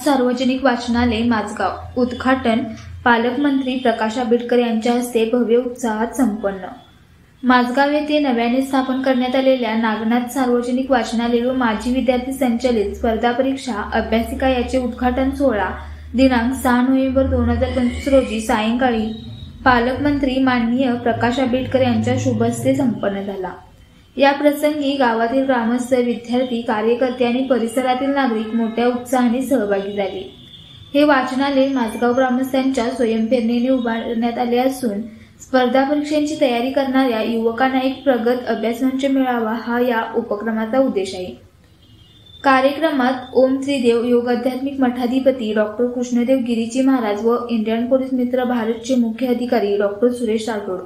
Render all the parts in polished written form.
सार्वजनिक वाचनालय माझगाव उद्घाटन पालकमंत्री प्रकाश आंबेडकर यांच्या हस्ते भव्य उत्साहात संपन्न। माझगाव येथे नव्याने स्थापन करण्यात आलेल्या नागनाथ सार्वजनिक वाचनालय व माजी विद्यार्थी संचलित स्पर्धा परीक्षा अभ्यासिका याचे उद्घाटन सोहळा दिनांक 6 नोव्हेंबर 2025 रोजी सायंकाळी पालकमंत्री माननीय प्रकाश आंबेडकर यांच्या शुभ हस्ते संपन्न झाला। या प्रसंगी गावातील ग्रामस्थ, विद्यार्थी, कार्यकर्ते आणि परिसरातील नागरिक मोठ्या उत्साहाने सहभागी झाले। हे वाचनालय माझगाव ग्रामस्थांच्या स्वयंप्रेरणेने उभारण्यात आले असून स्पर्धा परीक्षांची तयारी करणाऱ्या युवकांना एक प्रगत अभ्यासमंच मिळावा हा या उपक्रमाचा उद्देश आहे। कार्यक्रमात ओम त्रिदेव योग आध्यात्मिक मठाधिपती डॉक्टर कृष्णदेव गिरीजी महाराज व इंडियन पोलीस मित्र भारतचे मुख्य अधिकारी डॉक्टर सुरेश राठोड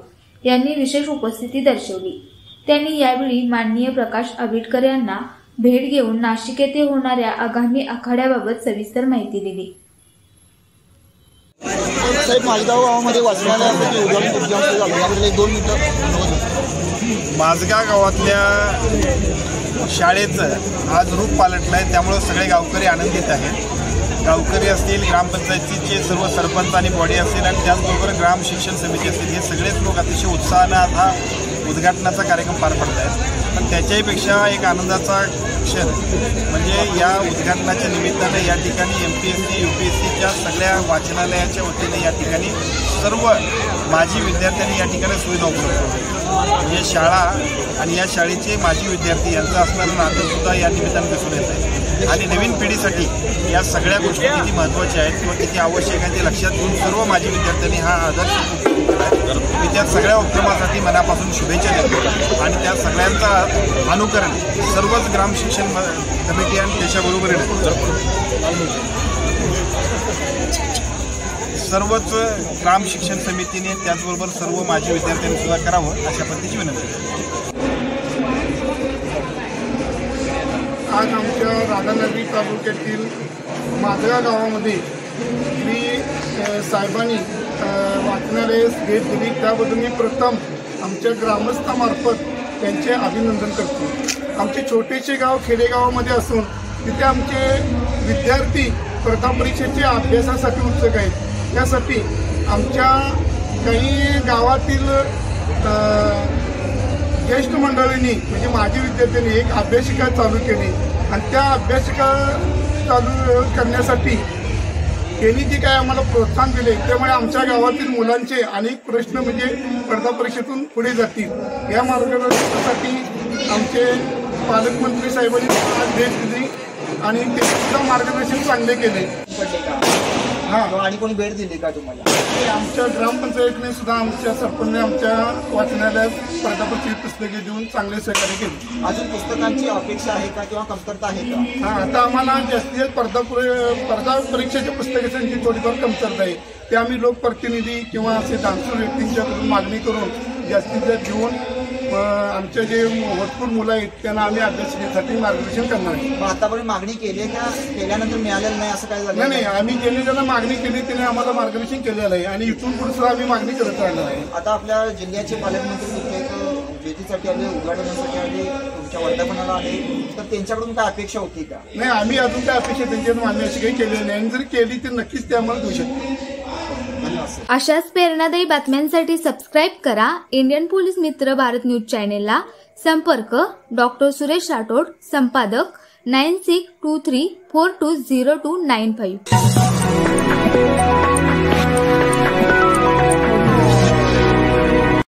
यांनी विशेष उपस्थिती दर्शवली। त्यांनी यावेळी माननीय प्रकाश आंबेडकर यांना भेट घेऊन नाशिक येथे होणाऱ्या आगामी आखाड्याबाबत सविस्तर माहिती दिली। साहेब, माझगाव गावामध्ये वाचनालयासाठी उद्घाटन 2 मिनिटं। माझगाव गावातल्या शाळेचं आज रूप पालटलंय, त्यामुळे सगळे गावकरी आनंदित आहेत। गावकरी असतील, ग्रामपंचायतीचे सर्व सरपंच आणि बॉडी असतील आणि त्याचबरोबर ग्राम शिक्षण समिती असतील, हे सगळेच लोक अतिशय उत्साहानं आज हा उद्घाटनाचा कार्यक्रम पार पडत आहे। पण त्याच्याहीपेक्षा एक आनंदाचा क्षण म्हणजे या उद्घाटनाच्या निमित्ताने या ठिकाणी MPSC UPSCच्या सगळ्या वाचनालयाच्या वतीने या ठिकाणी सर्व माजी विद्यार्थ्यांनी या ठिकाणी सुविधा उपलब्ध होते। म्हणजे शाळा आणि या शाळेचे माजी विद्यार्थी यांचं असणारं नातंसुद्धा या निमित्ताने दिसून येत आहे आणि नवीन पिढीसाठी या सगळ्या गोष्टी किती महत्त्वाच्या आहेत किंवा किती आवश्यक आहेत ते लक्षात घेऊन सर्व माजी विद्यार्थ्यांनी हा आदर्श मी त्या सगळ्या उपक्रमासाठी मनापासून शुभेच्छा देतो आणि त्या सगळ्यांचा अनुकरण सर्वच ग्राम शिक्षण कमिटी आणि त्याच्याबरोबरीने सर्वच ग्राम शिक्षण समितीने त्याचबरोबर सर्व माजी विद्यार्थ्यांनी सुद्धा करावं अशा पद्धतीची विनंती आहे। आज आमच्या राधानगरी तालुक्यातील माझगाव गावामध्ये साहेबांनी वाचनालयास भेट दिली, त्याबद्दल मी प्रथम आमच्या ग्रामस्थामार्फत त्यांचे अभिनंदन करतो। आमचे छोटेसे गाव खेडेगावामध्ये असून तिथे आमचे विद्यार्थी स्पर्धा परीक्षेच्या अभ्यासासाठी उत्सुक आहेत। त्यासाठी आमच्या काही गावातील ज्येष्ठ मंडळींनी म्हणजे माजी विद्यार्थ्यांनी एक अभ्यासिका चालू केली आणि त्या अभ्यासिका चालू करण्यासाठी त्यांनी जे काय आम्हाला प्रोत्साहन दिले त्यामुळे आमच्या गावातील मुलांचे अनेक प्रश्न म्हणजे स्पर्धा परीक्षेतून पुढे जातील। या मार्गदर्शनासाठी आमचे पालकमंत्री साहेबांनी भेट दिली आणि ते सुद्धा मार्गदर्शन चांगले केले। आणि कोणी भेट दिली का तुम्हाला? आमच्या ग्रामपंचायतीने सुद्धा आमच्या सरपंचने आमच्या वाचनालयात स्पर्धा परीक्षेची पुस्तके देऊन चांगले सहकार्य केले। अजून पुस्तकांची अपेक्षा आहे का किंवा कमतरता आहे का? आता आम्हाला जास्तीत स्पर्धा परीक्षेच्या पुस्तकांची थोडीफार कमतरता आहे, ते आम्ही लोकप्रतिनिधी किंवा असे दानशूर व्यक्तींच्याकडून मागणी करून जास्तीत जास्त घेऊन आमच्या जे भरपूर मुलं आहेत त्यांना आम्ही अभ्यासासाठी मार्गदर्शन करणार आहे। आतापर्यंत मागणी केली आहे का? केल्यानंतर मिळालेलं नाही असं काय झालं? नाही, आम्ही ज्यांनी ज्यांना मागणी केली त्याने आम्हाला मार्गदर्शन केलेलं आहे आणि इथून पुढे सुद्धा आम्ही मागणी करत राहणार आहे। आता आपल्या जिल्ह्याचे पालकमंत्री भेटीसाठी आले, उद्घाटनासाठी आले, तुमच्या वर्धापनाला आले, तर त्यांच्याकडून काय अपेक्षा होती का? नाही, आम्ही अजून काय अपेक्षा त्यांच्याकडून आम्ही अशी काही केलेली नाही, जर केली तर नक्कीच ते आम्हाला देऊ शकतो। अशाच प्रेरणादायी बातम्यांसाठी सबस्क्राईब करा इंडियन पोलीस मित्र भारत न्यूज चॅनेलला। संपर्क डॉक्टर सुरेश राठोड, संपादक 9623420295।